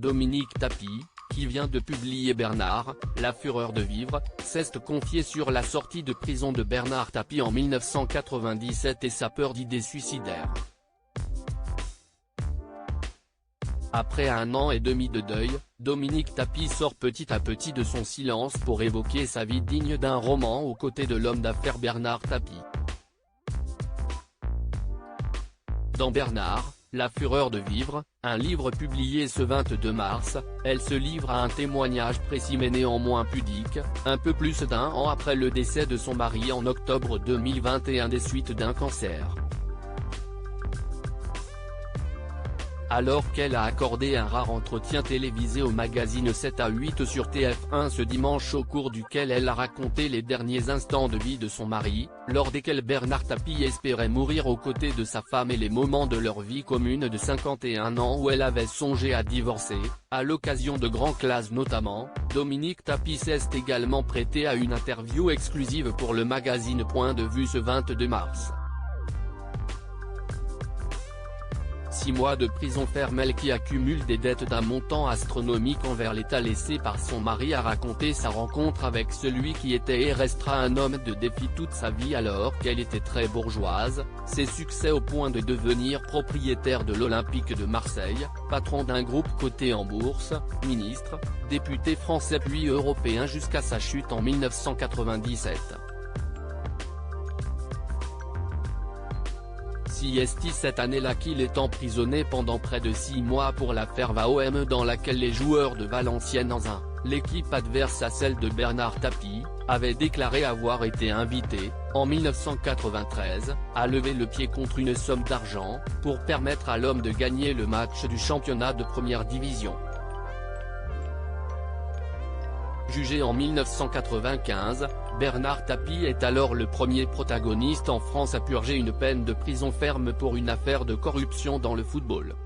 Dominique Tapie, qui vient de publier Bernard, la fureur de vivre, s'est confié sur la sortie de prison de Bernard Tapie en 1997 et sa peur d'idées suicidaires. Après 1 an et demi de deuil, Dominique Tapie sort petit à petit de son silence pour évoquer sa vie digne d'un roman aux côtés de l'homme d'affaires Bernard Tapie. Dans Bernard, la fureur de vivre, un livre publié ce 22 mars, elle se livre à un témoignage précis mais néanmoins pudique, un peu plus d'1 an après le décès de son mari en octobre 2021 des suites d'un cancer. Alors qu'elle a accordé un rare entretien télévisé au magazine 7 à 8 sur TF1 ce dimanche au cours duquel elle a raconté les derniers instants de vie de son mari, lors desquels Bernard Tapie espérait mourir aux côtés de sa femme et les moments de leur vie commune de 51 ans où elle avait songé à divorcer, à l'occasion de grands classes notamment, Dominique Tapie s'est également prêté à une interview exclusive pour le magazine Point de Vue ce 22 mars. 6 mois de prison ferme. Elle qui accumule des dettes d'un montant astronomique envers l'État laissé par son mari a raconté sa rencontre avec celui qui était et restera un homme de défi toute sa vie alors qu'elle était très bourgeoise, ses succès au point de devenir propriétaire de l'Olympique de Marseille, patron d'un groupe coté en bourse, ministre, député français puis européen jusqu'à sa chute en 1997. C'est cette année-là qu'il est emprisonné pendant près de 6 mois pour l'affaire VAOM dans laquelle les joueurs de Valenciennes l'équipe adverse à celle de Bernard Tapie, avaient déclaré avoir été invités, en 1993, à lever le pied contre une somme d'argent, pour permettre à l'homme de gagner le match du championnat de première division. Jugé en 1995, Bernard Tapie est alors le premier protagoniste en France à purger une peine de prison ferme pour une affaire de corruption dans le football.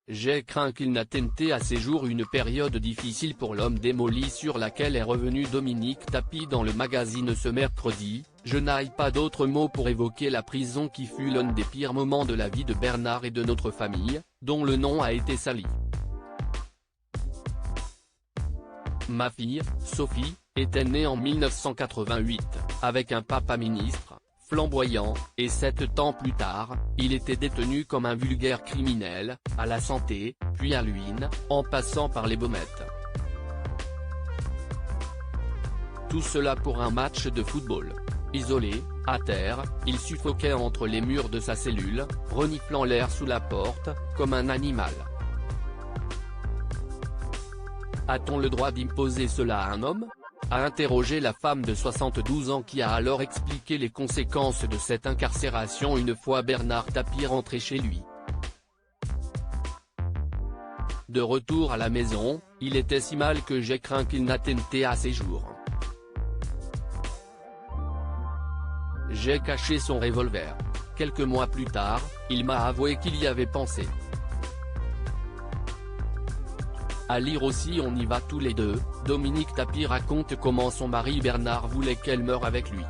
J'ai craint qu'il n'atteigne à ces jours une période difficile pour l'homme démoli sur laquelle est revenu Dominique Tapie dans le magazine ce mercredi, je n'aille pas d'autres mots pour évoquer la prison qui fut l'un des pires moments de la vie de Bernard et de notre famille, dont le nom a été sali. Ma fille, Sophie, était née en 1988, avec un papa ministre, flamboyant, et 7 ans plus tard, il était détenu comme un vulgaire criminel, à la santé, puis à l'UIN, en passant par les Baumettes. Tout cela pour un match de football. Isolé, à terre, il suffoquait entre les murs de sa cellule, reniflant l'air sous la porte, comme un animal. A-t-on le droit d'imposer cela à un homme ? A interrogé la femme de 72 ans qui a alors expliqué les conséquences de cette incarcération une fois Bernard Tapie rentré chez lui. De retour à la maison, il était si mal que j'ai craint qu'il n'atteigne à ses jours. J'ai caché son revolver. Quelques mois plus tard, il m'a avoué qu'il y avait pensé. À lire aussi On y va tous les deux, Dominique Tapie raconte comment son mari Bernard voulait qu'elle meure avec lui.